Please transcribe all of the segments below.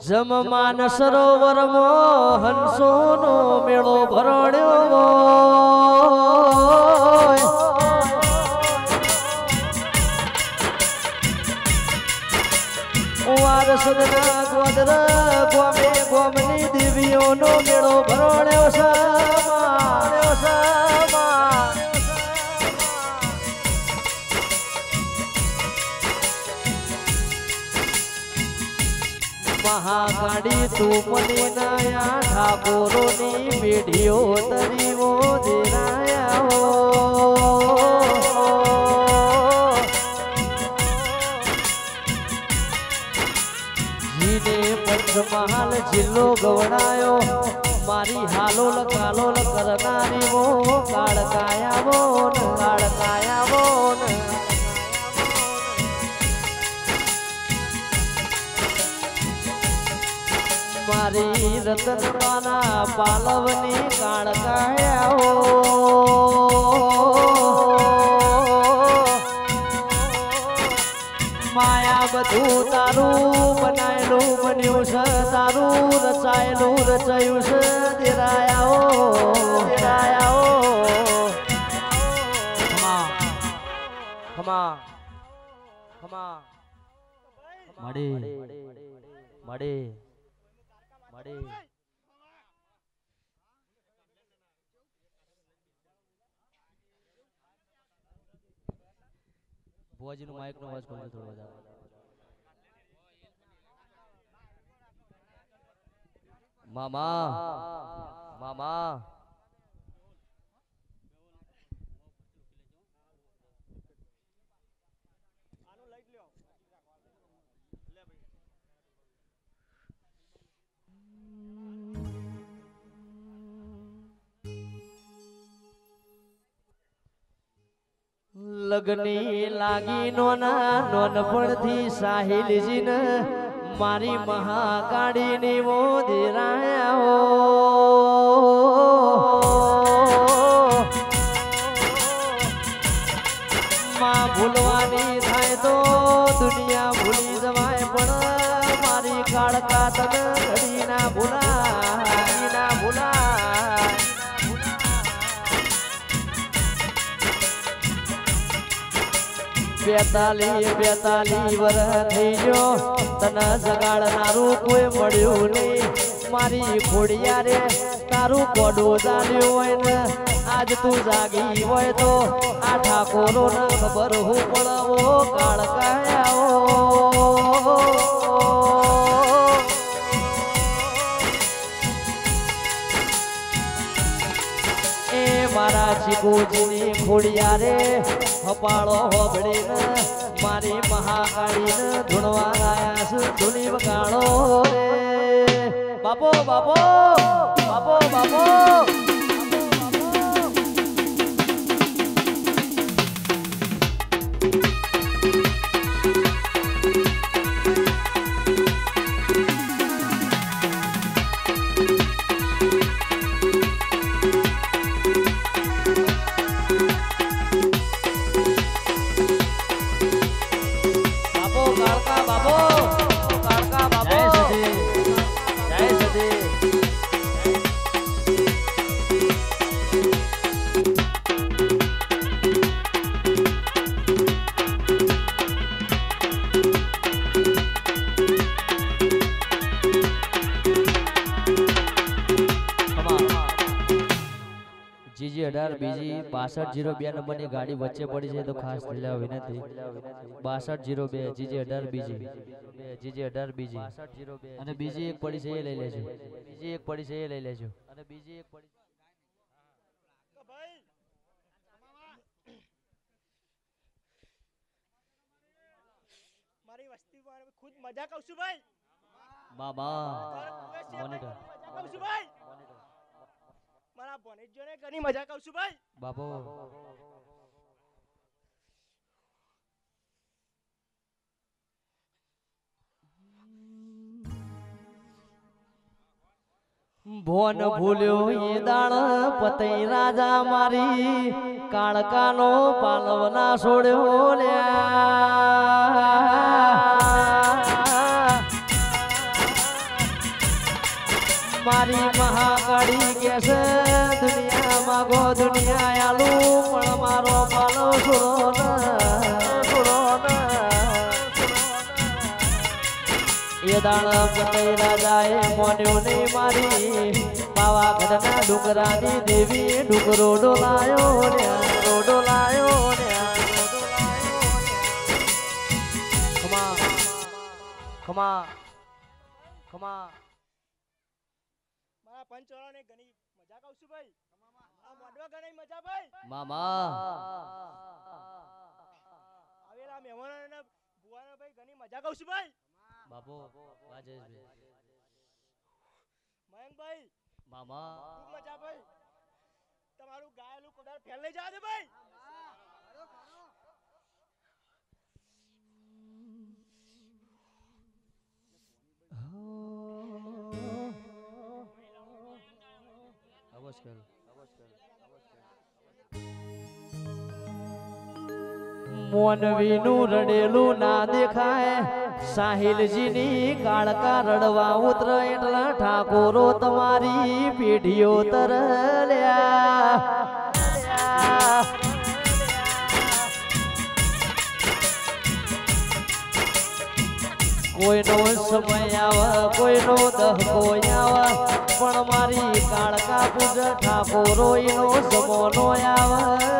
જમમાન સરોવરમાં હંસોનો મેળો ભરણ્યો વારસદના ગોદર ગોમે ગોમની દેવીઓનો મેળો ભરણ્યો મહાકાળી તું મને નાયા ઠાકોરોની પેઢીઓ તરીવો દેરાયા જીને પંચમહાલ જિલ્લો ગવડાયો મારી હાલોલ કાલોલ કરનારી વો કાળકાયાવો મારી રતનમાના પાલવની કાળકાયાઓ માયા બધું તારું બનાયેલું બન્યું છે તારું રચાયેલું રચાયું છે દેરાયાઓ ખમા મળે ભુવાજી નું માઇક નો અવાજ ખોલજો થોડો વધારે મામા લગની લાગી નોના નોનપણથી સાહિલજીને મારી મહાકાળીની વો દેરાયા માં ભૂલવાની થાય તો દુનિયા ભૂલી જવાય પણ મારી કાળકા તને ઘડી ના ભૂલાય બેતાલી વર્ષ થઈ ગયો તને જગાડનારું કોઈ મળ્યું નહીં મારી ખોડિયા રે તારું કોડું ચાલ્યું હોય ને આજ તું જાગી હોય તો આ ઠાકોરો ને ખબર હું પડવો કાળકાયાઓ એ મારા ચીકુજીની ખોડિયા રે હપાળો હોબડીને મારી મહાકાળીને ધૂણવા લાયા છે ધૂની વગાડો રે બાપો GG 18 બીજી 6202 નંબરની ગાડી વચ્ચે પડી છે તો ખાસ લેવા વિનંતી 6202 GG 18 બીજી GG 18 બીજી અને બીજી એક પડી છે એ લઈ લેજો અને બીજી એક પડી મારી વસ્તી ખુદ મજા કહું છું ભાઈ બાબા મોનિટર કહું છું ભાઈ મારા ભણેજોને ઘણી મજા કહું છું ભાઈ બાપો ભોન ભૂલ્યો એ દાણ પતઈ રાજા મારી કાળકાનો પાલવના છોડ્યો લ્યા મારી મહાકાળી કે છે દુનિયામાં ગો દુનિયા આલુ પણ મારો પાલો સુરો એ દાણ પતઈ રાજાએ મોન્યું નહીં મારી પાવાગઢના ડુંગરાની દેવી ડુંગરો ડોલાયો ને ખમા ખમા ખમા મારા પંચોળાને ઘણી મજા કહું છું ભાઈ આ મોડવા ઘણી મજા ભાઈ મામા આવેલા મહેમાનોને ભુવાને ભાઈ ઘણી મજા કહું છું ભાઈ બાપુ રાજેશભાઈ મયંકભાઈ મામા ખૂબ મજા ભાઈ તમારું ગાયેલું કોદાળ ફેલ લઈ જવા દે ભાઈ મોનવીનું રડેલું ના દેખાય સાહિલજીની કાળકા રડવા ઉતર એટલા ઠાકોરો તમારી પેઢીઓ તરલ્યા કોઈનો સમય આવે કોઈનો દહકો આવે પણ મારી કાળકા પૂજ ઠાકોરો એનો જમોનો આવે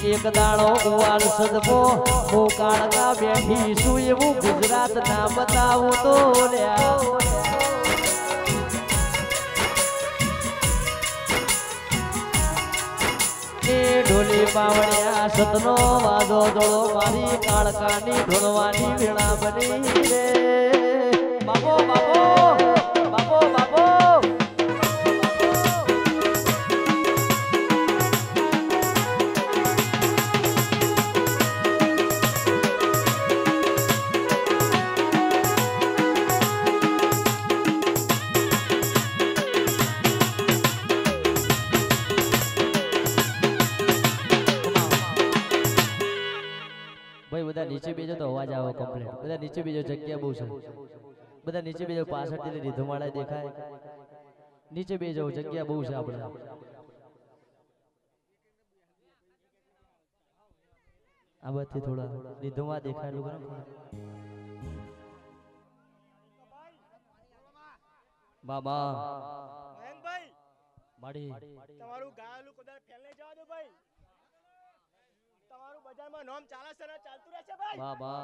એક દાડો ઉવાલ સદમો હું કાળકા બેઠી છું એવું ગુજરાત ના બતાવું તો એ ઢોલી પાવડિયા સતનો વાદો દોડો મારી કાળકાની ઢોળવાની વેળા બની રે બાપો બાપો બાપો બાપો બધા નીચે બેજો તો અવાજ આવે કમ્પ્લીટ બધા નીચે બેજો જગ્યા બહુ છે બધા નીચે બેજો પાછળથી રીધુમાળા દેખાય નીચે બેજો જગ્યા બહુ છે આપણે આ બાજુથી થોડા રીધુમા દેખાય લોકો બાબા મયંકભાઈ માડી તમારું ગાયેલું કોદાળ ફેલ લઈ જવા દો ભાઈ તમારું બજારમાં નામ ચાલે છે ને ચાલતું રહેશે ભાઈ બાબા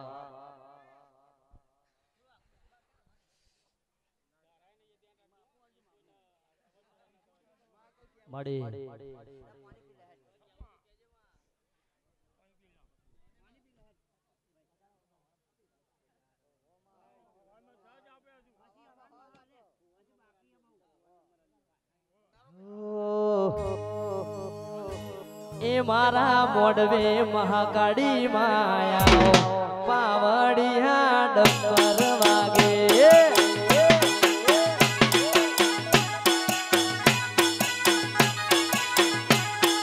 માડી એ મારા મોડવે મહાકાળી માયા પાવડિયા ડંબર વાગે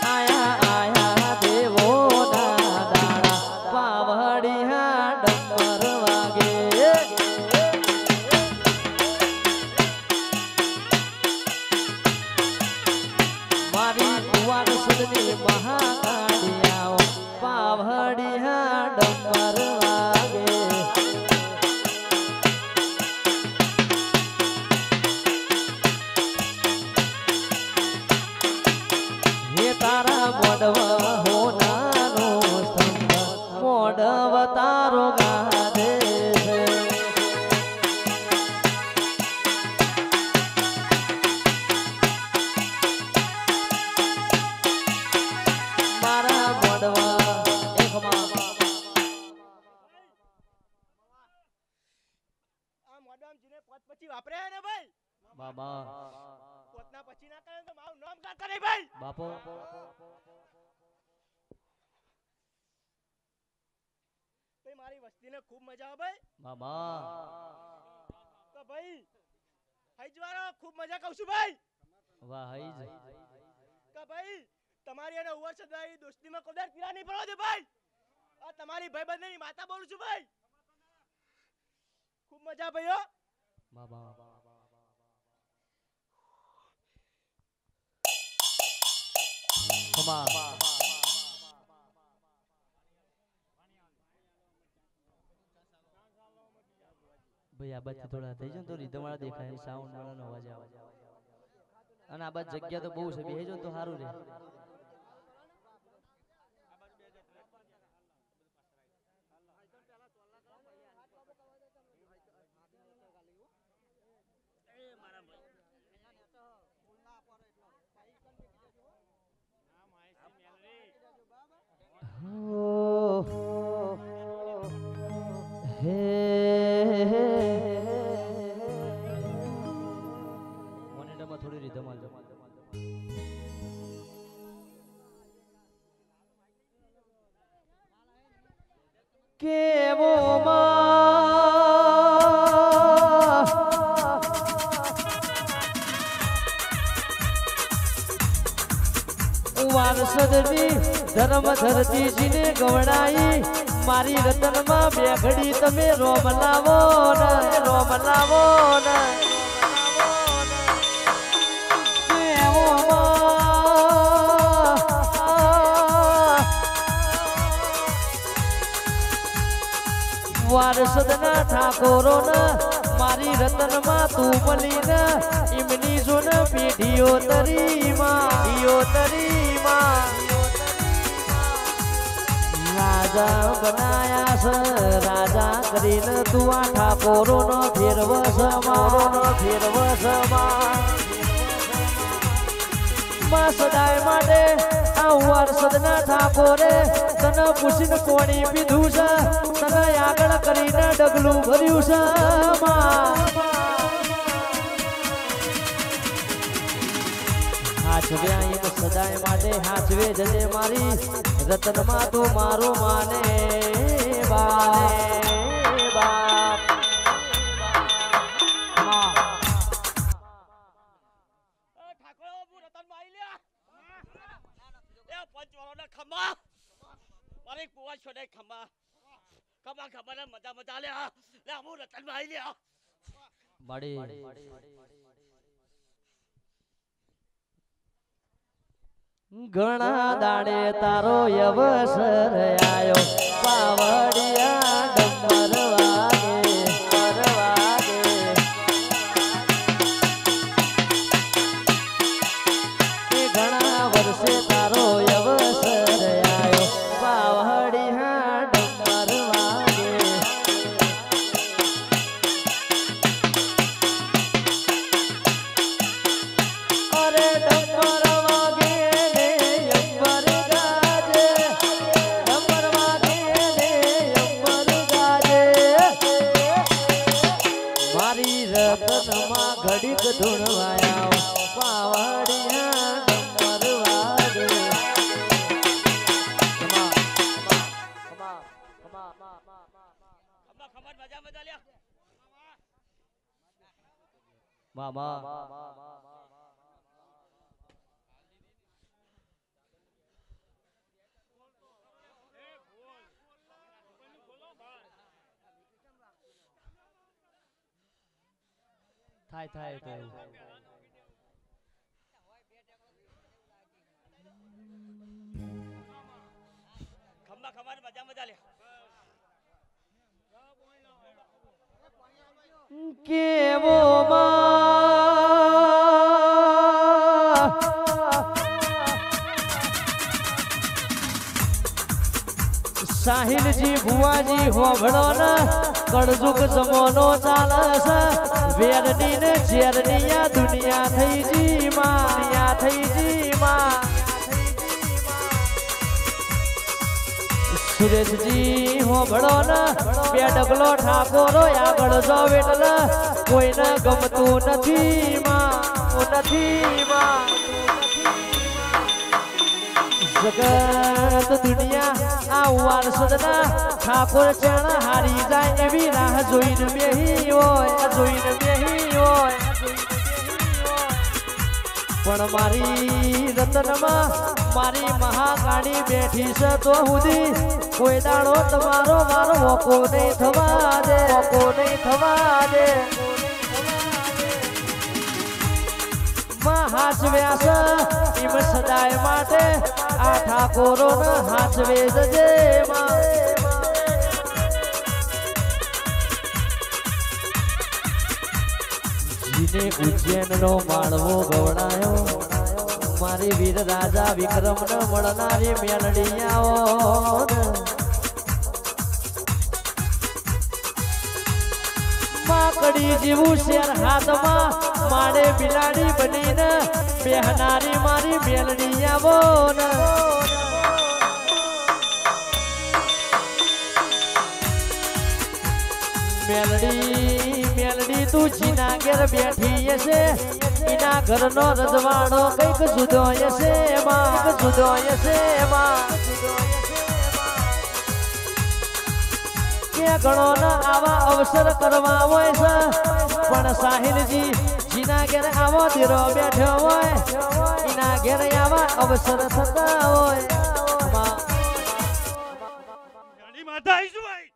આયા આયા દેવો ના દાડા પાવડિયા ડંબર વાગે મારી કુંવર સુદની મહાકાળિયાઓ પાવડિયા ડંબર વાગે હે તારા મોડવા હોનાનો સ્તંભ મોડવ તારો ગાધે છે મારા મોડવા એકમાં આ મોડમ જીને પદ પછી વાપરે હે ને ભાઈ બાબા પોતના પછી ના કરે તો મારું નામ કાઢતા નહીં ભાઈ બાપો ભાઈ મારી વસ્તીને ખૂબ મજા આવે ભાઈ બાબા તો ભાઈ હૈજવારો ખૂબ મજા કહું છું ભાઈ વાહ હઈ જ કે ભાઈ તમારી એને ઓવર સદાઈ દોસ્તીમાં કોદાર પીરા નહીં પડવા દે ભાઈ આ તમારી ભાઈબંધની માતા બોલું છું ભાઈ. ખૂબ મજા ભાઈઓ. ભાઈ આ બાજુ થોડા થઈ જાય તો રીધમ વાળા દેખાય, સાઉન્ડ વાળાનો અવાજ આવે. અને આ બાજુ જગ્યા તો બહુ છે, બેહજો તો સારું રહે. મોનિટરમાં થોડી રીધમ આલજો. કેવો વારસદની ધર્મ ધરતીજીને ગવડાઈ મારી રતનમાં બે ઘડી તમે રોમ લાવો ને, રોમ લાવો ને. વારસદના ઠાકોરો ને મારી રતનમાં તું મળી ને એમની જો ને પેઢીઓ તરીમાં રાજા બનાયા છે, રાજા કરીને તું આ ઠાકોરો નો ફેરવસ માં સદાય માટે આ વારસદના ઠાકોરે તને પૂછીને કોણી પીધું છે, તને આગળ કરીને ડગલું ભર્યું છે. હાચવે એમ સદાય માટે હાચવે જજે મારી રતનમાં તું મારો માને બાપ. ખંભા મારે કુવા છોડે ખંભા ને મજા લે હું રતન માં આવી લ્યા બાડી ઘણા દાડે તારો અવસર આયો પાવડિયા ડમર વાગે ઘણા વર્ષે તારો અવસર આયો પાવડિયા ડમર વાગે. અરે ડમર રતનમાં ઘડીક ધૂણવાયા પાવડિયા ડમર વાગે. મજા લ્યા મામા થાય તો ખંભા મજા લે. કેવો સાહિલજી ભુવાજી હોભળો ને કળજુગ જમોનો ચાલે છે. વેરની ને ઝેરની આ દુનિયા થઈ જી માં. સુરેશજી હોભળો ને બે ડગલો ઠાકોરો આગળ જાવ એટલે કોઈને ગમતું નથી માં. જગત દુનિયા આ વારસદના ઠાકોર ચણ હારી જાય એવી રાહ જોઈને બેહી હોય. પણ મારી રતનમાં મારી મહાકાળી બેઠી છે તો સુધી કોઈ દાડો તમારો મારો મોકો નહીં થવા દે, મોકો નહીં થવા દે. માં હાચવ્યા છે એમ સદાય માટે આ ઠાકોરો ને હાચવે જજે માં. જીને ઉજ્જૈન નો માળવો ગવડાયો મારી વીર રાજા વિક્રમ ને મળનારી મેલડીયાઓ. માકડી જેવું શેર હાથમાં માડે બિલાડી બનીને બેહનારી મારી મેલડીયાઓ. મેલડી મેલડી તું જીના ઘેર બેઠી હશે એના ઘરનો રજવાડો કઈક જુદો હશે માં, જુદો હશે માં. કે ઘણો ના આવા અવસર કરવા હોય છે પણ સાહિલજી જીના ઘેર આવો દીરો બેઠો હોય એના ઘેર આવા અવસર થતા હોય. માતા આવીશું ભાઈ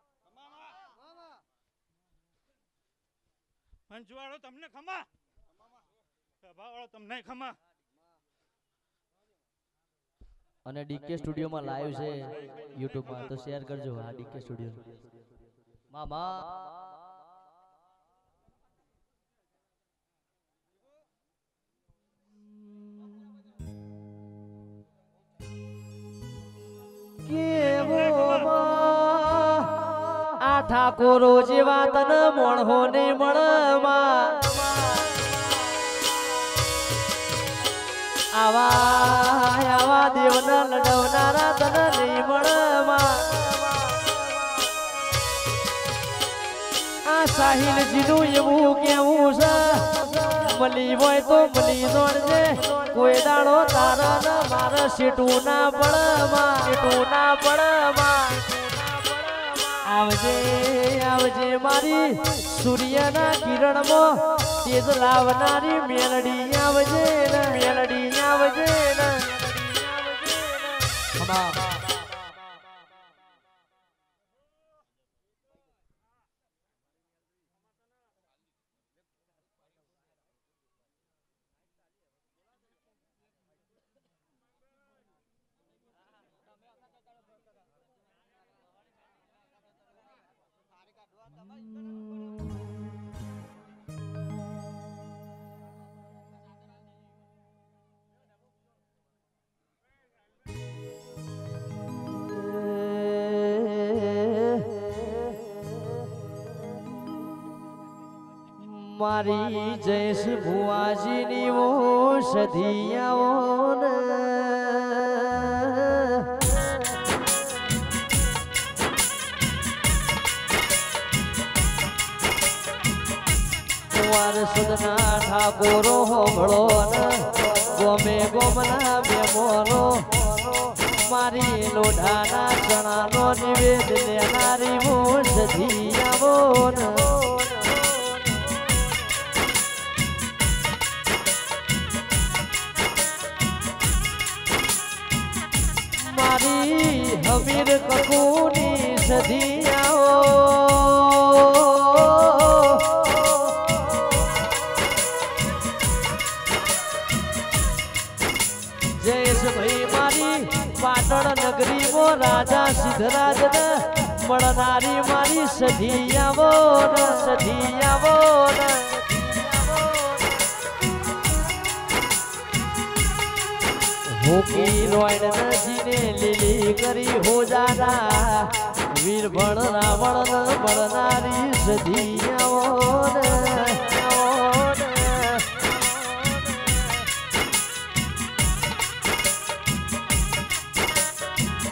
પંચવાળો તમને ખમા, સભાવાળો તમને ખમા. અને ડીકે સ્ટુડિયોમાં લાઈવ છે યુટ્યુબમાં તો શેર કરજો. હા ડીકે સ્ટુડિયો મામા કેવો આ ઠાકોરો જેવા તન મોણહો ને મળમાં આવા દેવના લડવનારા તન નહીં મળમાં. આ સાહિલજીનું એવું કેવું છે મળી હોય તો મળી દોડજે કોઈ દાડો તારા ને મારા સીટું ના પડમાં, સીટું ના પડમાં. આવજે આવજે મારી સૂર્યના કિરણમાં તેજ લાવનારી મેલડી આવજે ને, મેલડી આવજે ને. મારી જયસ ભુવાજીની ઓષધિયાઓ ને વારસદના ઠાકોરો હોમળો ને ગોમે ગોમના મેમોનો મારી લોઢાના ચણાનો નિવેદ લેનારી ઓષધિયાઓ ને હમીર કકુની સધિયાઓ જયેશભાઈ મારી પાટણ નગરીમાં રાજા સિદ્ધરાજ ને મળનારી મારી સધિયાઓ ને, સધિયાઓ ને. હોકી રોયણ નજીને લીલી કરી હો જાના વીર ભણ રાવણ મળનારી સધિયાઓ ને.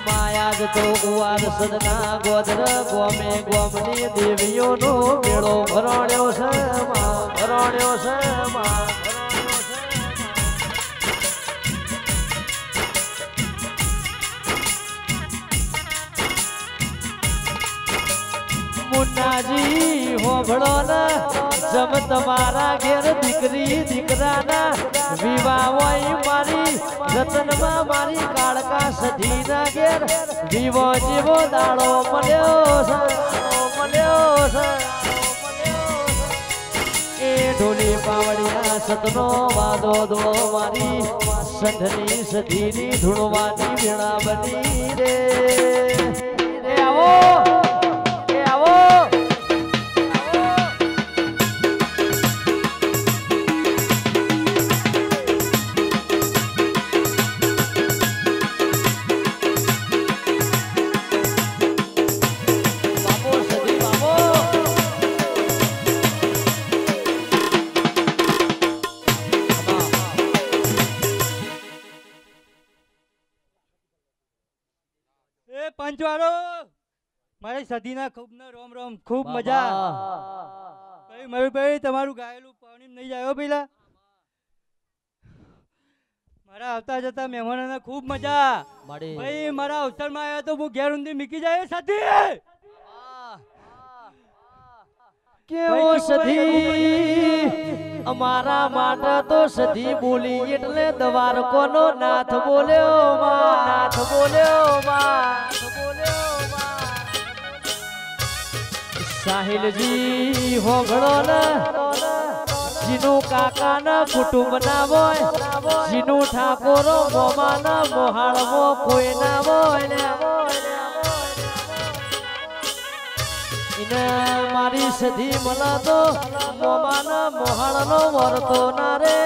માયાદ તો કુવાર સદના ગોદર ગોમે ગોમની દેવીઓનો મેળો ભરણ્યો છે માં, ભરણ્યો છે માં. મુન્નાજી હોભળો ને જમ તમારા ઘેર દીકરી દીકરાના વિવાહ હોય મારી રતનમાં મારી કાળકા સધી ના ઘેર જીવો જીવો દાડો મળ્યો છે એ ઢોલી પાવડિયા સતનો વાદો દો મારી સંધની સધીની ધૂણવાની વીણા બની રે આવો એ પંચવાળો મારી સદીના ખૂબ ને રોમ રોમ ખૂબ મજા ભાઈ મયુરભાઈ તમારું ગાયેલું પાણી નહીં જાય પેલા મારા આવતા જતા મહેમાનોને ખૂબ મજા ભાઈ મારા અવસરમાં આવ્યા તો હું ઘેર ઊંધી મૂકી જાય સદી કેવો સધી અમારા માટે તો સધી બોલી એટલે દ્વારકોનો નાથ બોલ્યો માં સાહિલજી હોગળો ને જીનું કાકા ના કુટુંબ ના હોય જીનું ઠાકોરો મોમા ના મોહાળવો કોઈ ના હોય મારી સધી મળા તો મોમાના મોહાળનો વરતો ના રે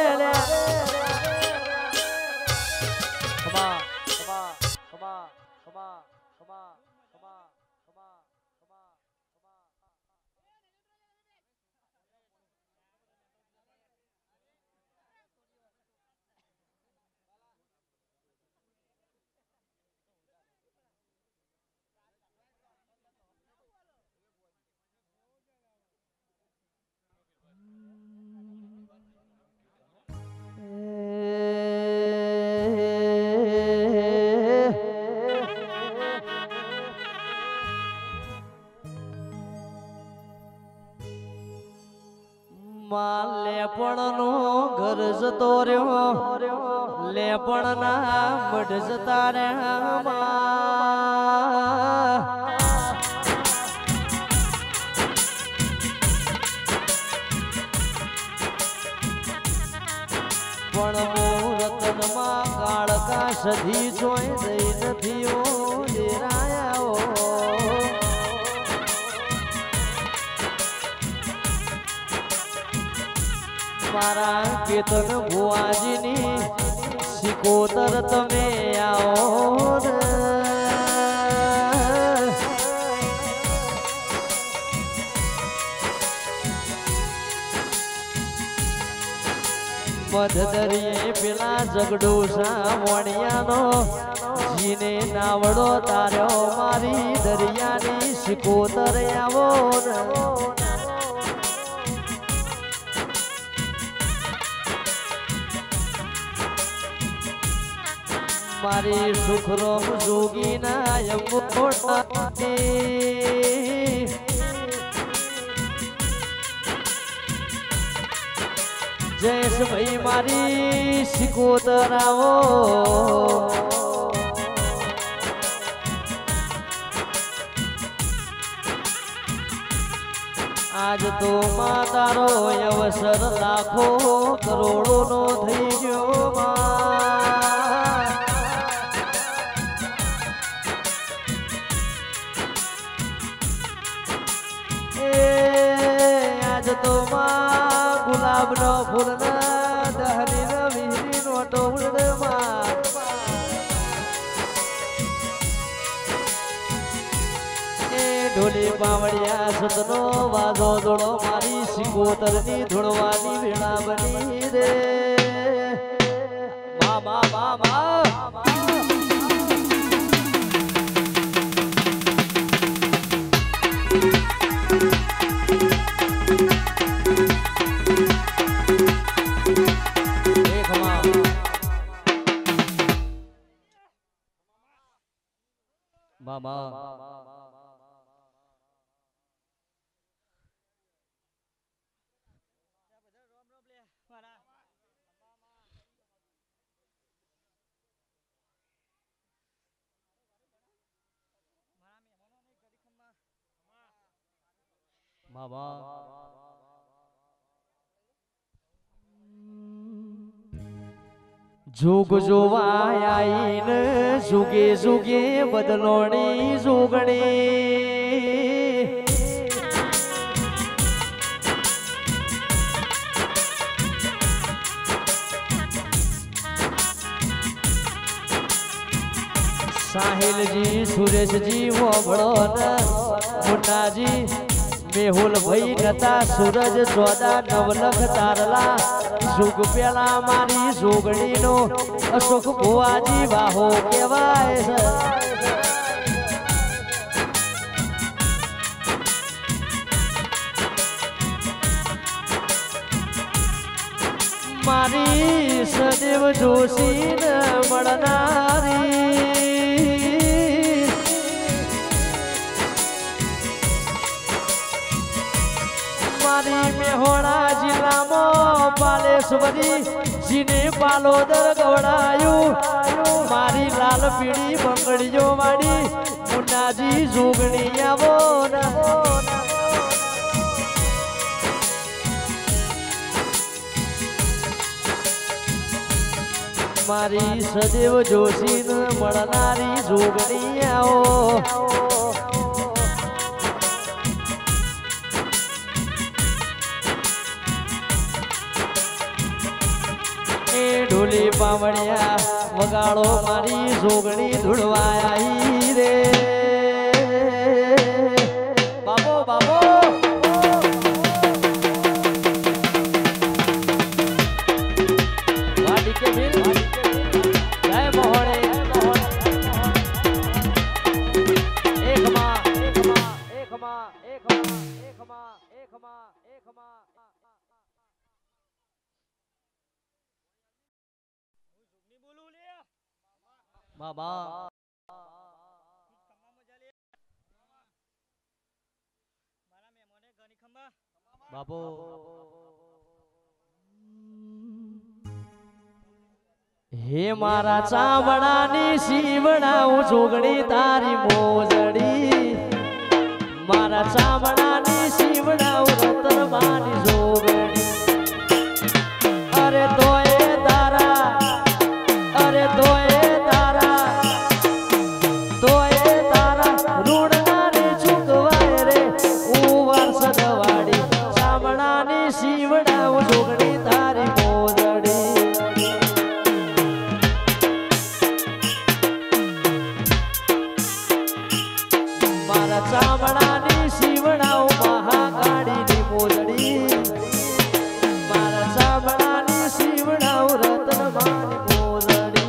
લેપણ નો ઘર જતો રહ્યો લેપણ ના મઢ જતા રહ્યા પણ રતનમાં કાળકા સધી જોઈ દઈ નથી ઓ ડેરાયા મારા કેતન ભુવાજીની સિકોતર તમે આવો મધદરિયે પેલા જગડોસા વણિયાનો જીને નાવડો તાર્યો મારી દરિયાની સિકોતર આવો મારી સુખરોમ જોગીના યમોટા જયેશ ભાઈ મારી સિકોતર આવો આજ તો માં તારો અવસર લાખો કરોડો નો થઈ ગયો આજ તો માં ગુલાબ નો ફૂલ ના દહની નો વીરી નો ટોળ માં ઢોલી પાવડિયા સતનો વાજો દોડો મારી સિકોતર ની ધૂળવાની વેળા બની રે મા બાબા जुग जोवायाईन जुगे जुगे बदलोणी जुगणी साहिल जी सुरेश जी वोबड़ो न मुन्ना जी मेहुल भाई नता सूरज चौदा नवलख तारला जुग पेला मारी जोगणी नो अशोक बुआजी वाहो केवाय मारी सदैव जोशी न मळनारी मारी मेहोणा जिल्लाમાં बालेश्वरी जीने पालोदर गवડાયું मारी लाल पीड़ी બંગડીઓ વાડી મુન્નાજી જોગણી આવો મારી સદેવ જોશીને મળનારી જોગણી આવો ढोली पावड़िया वगाड़ो मारी जोगणी धुड़वाई रे बाबो बाबो वाडी के मिल जय मोहने एक माँ एक माँ एक माँ एक माँ एक माँ एक माँ एक माँ बाबा बाबो हे मारा चामडानी शिवणाऊ जोगणी तारी मोजडी मारा चामडानी शिवणाऊ रतनमानी जोगणी अरे तोय तारा अरे तोय चामडानी शिवणाऊ महाकाळीनी मोजडी मारा चामडानी शिवणाऊ रतनमानी मोजडी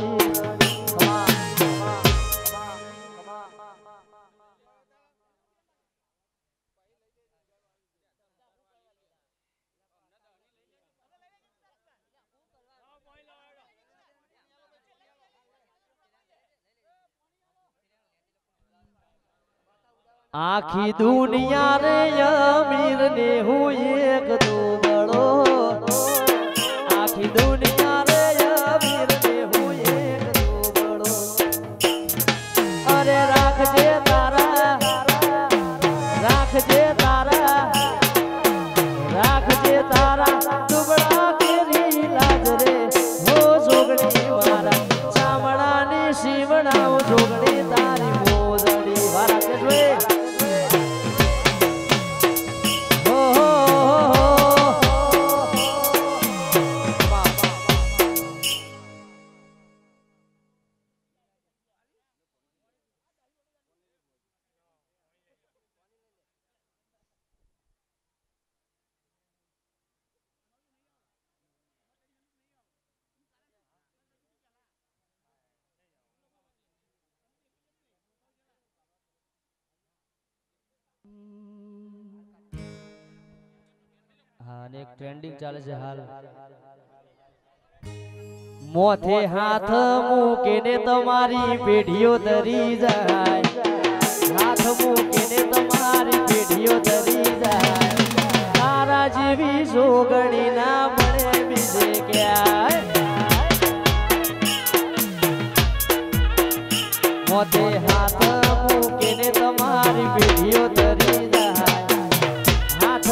आखी दुनिया रे अमीर ने हूँ एक दो बड़ो आखी दुनिया रे अमीर ने हूँ एक दो बड़ो अरे राख जे तारा राख जे तारा राख जे तारा दुबड़ा केरी लाज रे हो जोगणी मारा चामडानी शिवणाऊ जोगणी तारी मोजडी वारा के जोए हाँ एक ट्रेंडिंग चाले છે હાલ મોથે હાથ મૂકીને તમારી પેઢીઓ ધરી જાય હાથ મૂકીને તમારી પેઢીઓ ધરી જાય તારા જેવી જોગણી ના મળે બીજે ક્યાંય મોથે હાથ મૂકીને તમારી પેઢીઓ ધરી જાય હાથ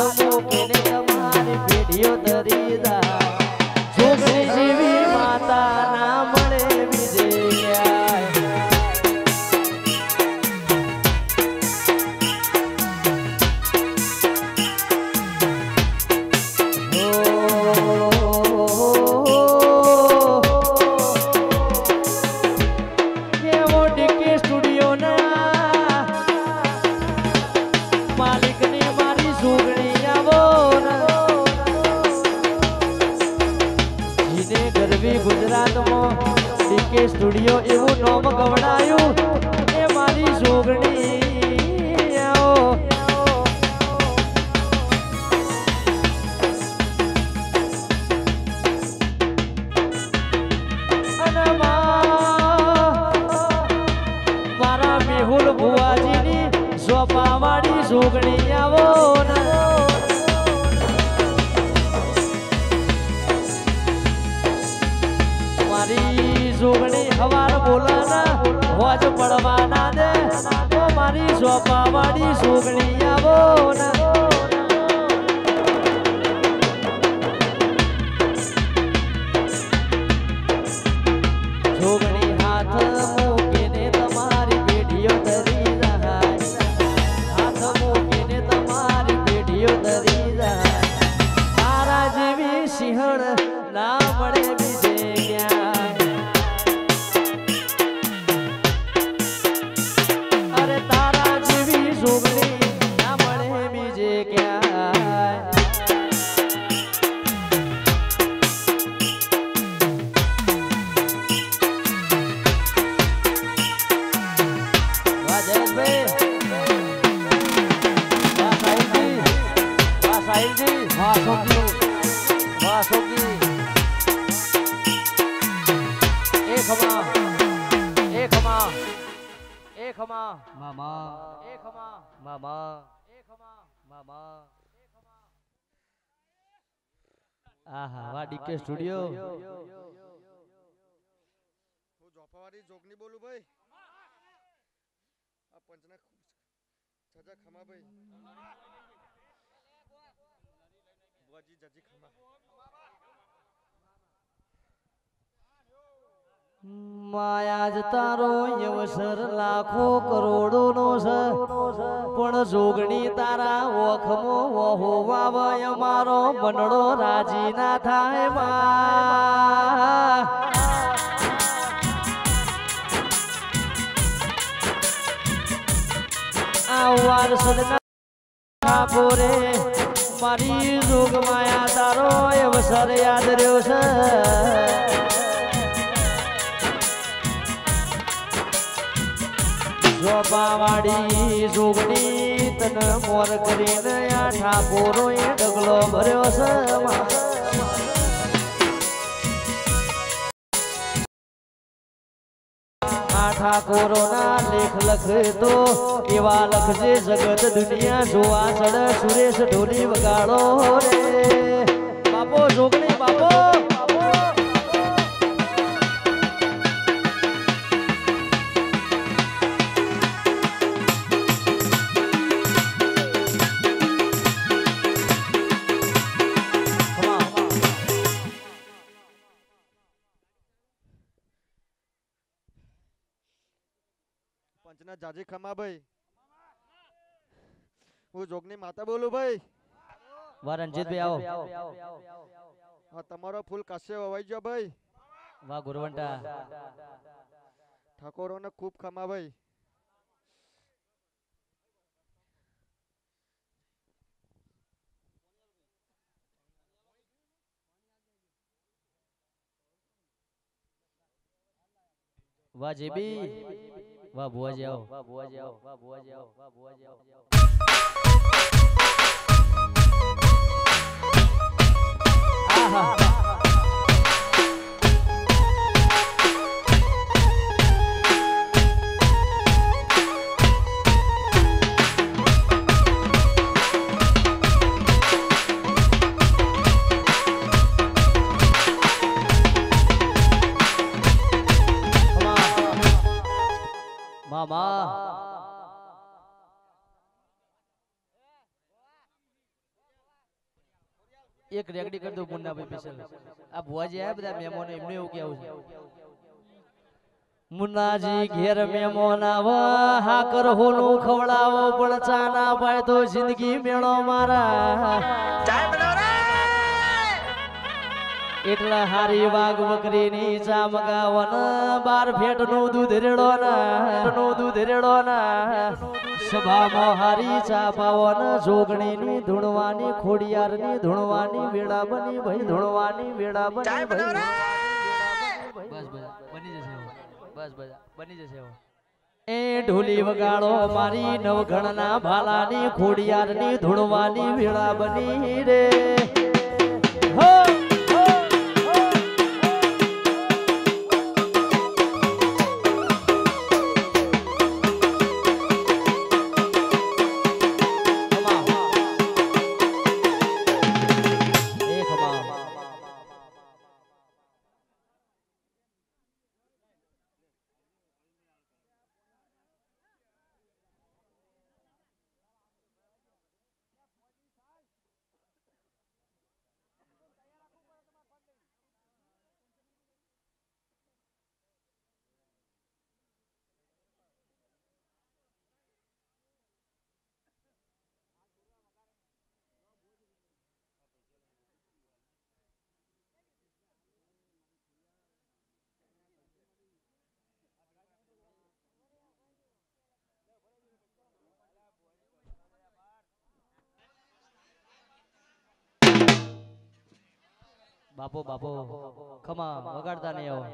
ડીકે સ્ટુડિયો એવું નામ ગવડાયું એ મારી જોગણી આવો અને મારા મેહુલ ભુવાજીની સોપાવાળી જોગણી આવો ને મારી જોગણી હવાર બોલાના હોજ પડવાના દે તો મારી સોપાવાળી જોગણી આવો ને જોગણી હાથ મૂકીને તમારી પેઢીઓ ધરી જાય હાથ મૂકીને તમારી પેઢીઓ ધરી જાય તારા જેવી સિંહણ ના મળે બીજે ક્યાંય અરે તારા જેવી જોગણી ના મળે બીજે ક્યાંય વાહ જયેશભાઈ વાહ સાહિલજી વાહ સાહિલજી વાહ સોગી વાહ સોગી એ ખમા એ ખમા એ ખમા મામા એ ખમા મામા એ ખમા મામા આહા વાહ ડીકે સ્ટુડિયો હું જોપાવાળી જોગની બોલું ભાઈ આ પંચના છજા ખમા ભાઈ બુઆજી જજી ખમા માયા જ તારો યવસર લાખો કરોડો નો છે પણ જોગણી તારા ઓખમો વહો વાવય મારો બનડો રાજી ના થાય માં આ વારસદના ઠાકોરે મારી જોગ માયા તારો યવસર યાદ રહ્યો છે જોપાવાળી જોગણી તન મોર કરીને આ ઠાકોરો એ ડગલો ભર્યો છે આ ઠાકોરો ના લેખ લખતો એવા લખજે જગત દુનિયા જોવા ચડ સુરેશ ઢોલી વગાડો રે બાપો જોગણી બાપો પંચના જાજી ખમા ભાઈ હું જોગની માતા બોલું ભાઈ વાહ રણજીતભાઈ આવો હા તમારો ફૂલ કાશે વવાઈ ગયો ભાઈ વાહ ગુરવંટા ઠાકોરોને ખૂબ ખમા ભાઈ વાહ જેબી વાહ ભુવાજી આવો વાહ ભુવાજી આવો વાહ ભુવાજી આવો વાહ ભુવાજી આવો આહા મામા એક રેકડી કર દો મુન્ના ભાઈ સ્પેશિયલ આ ભુવાજી આયા બધા મહેમાનો એમને એવું કેવું છે મુન્નાજી ઘેર મહેમાન આવો હાકર હોનું ખવડાવો પણ ચા ના પાય તો જિંદગી મેળો મારા એટલા હારી વાઘ બકરીની ચા મગાવન 12 ફેટનું દૂધ રેડો ના સભામાં હારી ચા પાવન જોગણીની ધૂણવાની ખોડિયારની ધૂણવાની વેળા બની ભાઈ ધૂણવાની વેળા બની ભાઈ બસ બસ બની જશે બસ બધા બની જશે હવે. એ ઢોલી વગાડો મારી નવઘણના ભાલાની ખોડિયારની ધૂણવાની વેળા બની રે. હો બાપો બાપો ખમા વગાડતા નહીં આવો.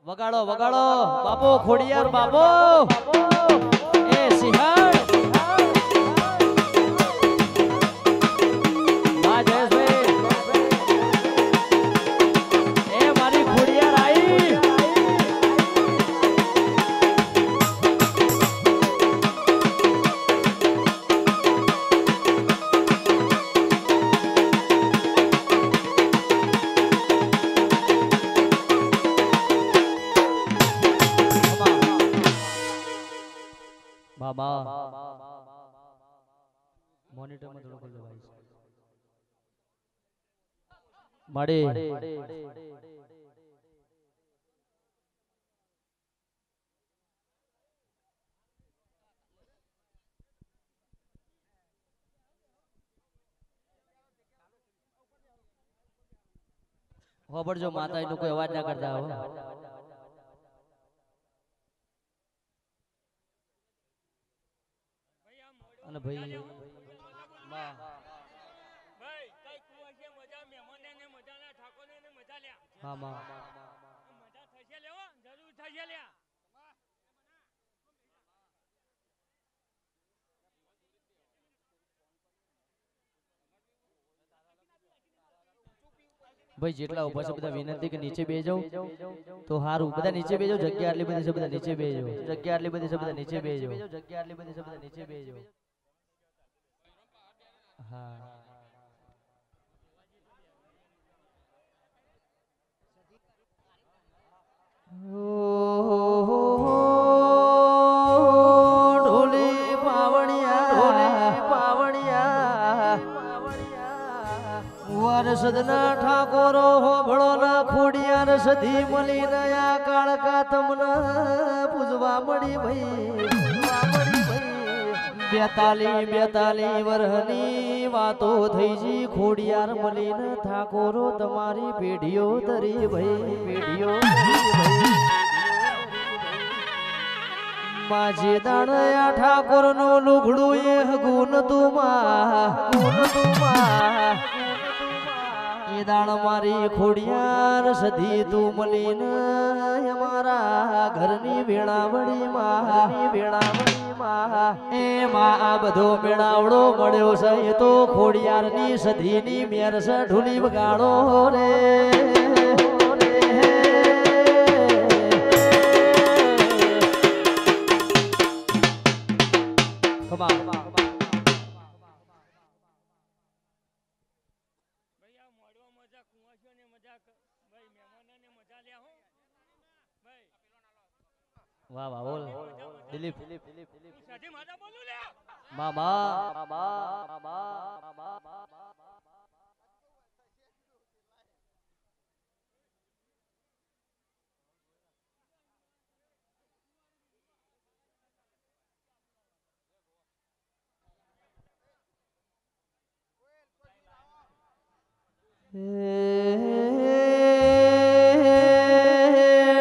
વગાડો વગાડો બાપો ખોડિયાર બાપો એ સિંહણ વાહ જયેશભાઈ એ મારી ખોડિયાર આઈ. બાબા મોનિટરમાં થોડો ખોલ દો ભાઈ. માડે હોબળજો માતા એનો કોઈ અવાજ ના કરતા હો. અને ભાઈ માં ભાઈ કઈ કુવાશે મજા મહેમાનને ને મજા ના ઠાકોરને ને મજા લ્યા. હા માં મજા થશે લેવો જરૂર થશે લ્યા. ભાઈ જેટલા ઉભા છે બધા વિનંતી કે નીચે બેસી જાઓ તો સારું. બધા નીચે બેસી જાઓ. જગ્યા આટલી બધી છે બધા નીચે બેસી જાઓ. જગ્યા આટલી બધી છે બધા નીચે બેસી જાઓ. જગ્યા આટલી બધી છે બધા નીચે બેસી જાઓ. હા ઢોલી પાવણિયા વરસદના ઠાકોરો હોભળો ના ખોડિયાર સધી મળી નયા કાળકા તમને પૂજવા મળી ભાઈ. 42 વર્ષની વાતો થઈ જી ખોડિયાર મળીને ઠાકોરો તમારી પેઢીઓ તરી ભાઈ. પેઢીઓ માજી દાણયા ઠાકોર નું લુગડું એ ગુણ તુમા એ દાણ મારી ખોડિયાર સધી તું મળીને અમારા ઘરની વેળાવડી માં એ માં આ બધો મેળાવડો મળ્યો છે એ તો ખોડિયાર ની સધી ની મેર છે. ઢોલી વગાડો રે વાહ વાહ બોલ દિલીપ સાથી માતા બોલું લ્યા. મામા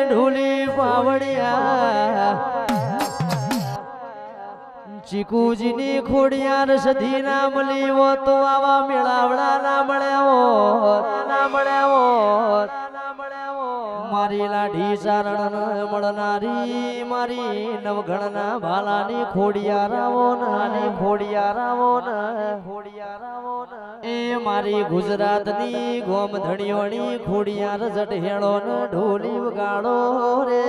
ઢોલી પાવડિયા ચીકુજીની ખોડિયાર સધી ના મળી હો તો આવા મેળાવડા ના મળ્યા હોત. મારી લાઠી ચારણ મળનારી મારી નવઘણના ભાલાની ખોડિયારાવો એ મારી ગુજરાતની ગોમધણીઓની ખોડિયાર જટહેળો ને ઢોલી વગાડો રે.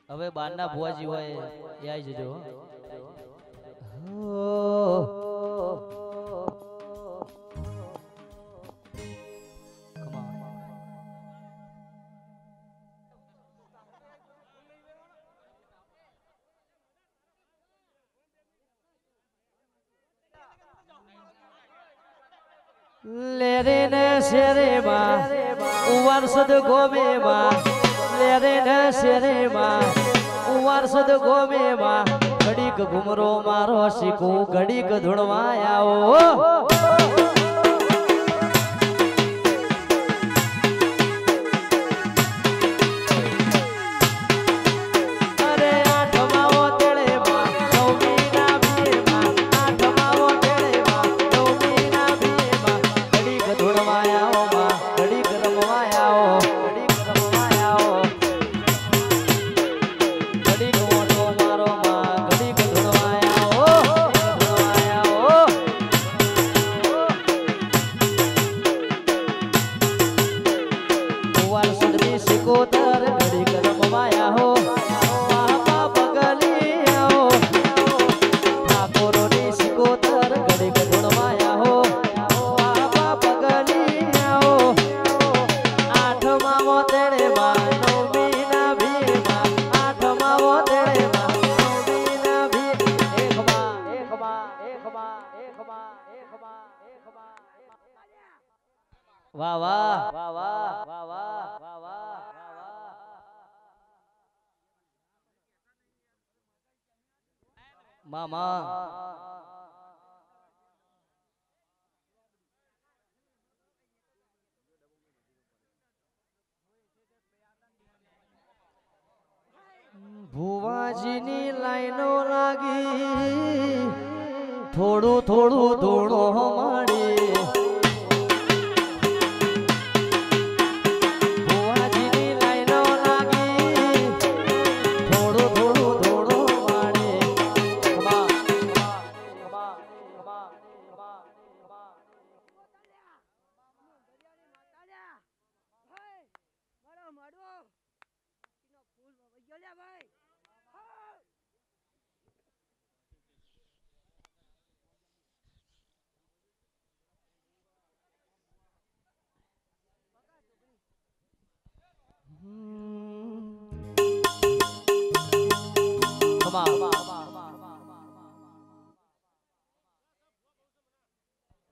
હવે બારના ભુવાજી હોય એ આવી જજો. લેરે ને શેરે માં ઉવારસદ ગોમે માં લેરે ને શેરે માં ઉવારસદ ગોમે માં ઘડીક ઘુમરો મારો શીખું ઘડીક ધૂણવા આવો. વાહ વાહ વાહ વાહ વાહ વાહ વાહ વાહ મામા ભુવાજીની લાઈનો લાગી થોડું થોડું ધૂણો માડી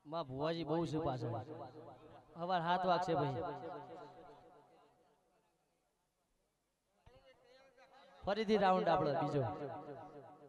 માં ભુવાજી બહુ છે પાછળ હવાર 7 વાગશે ભાઈ ફરીથી રાઉન્ડ આપણો બીજો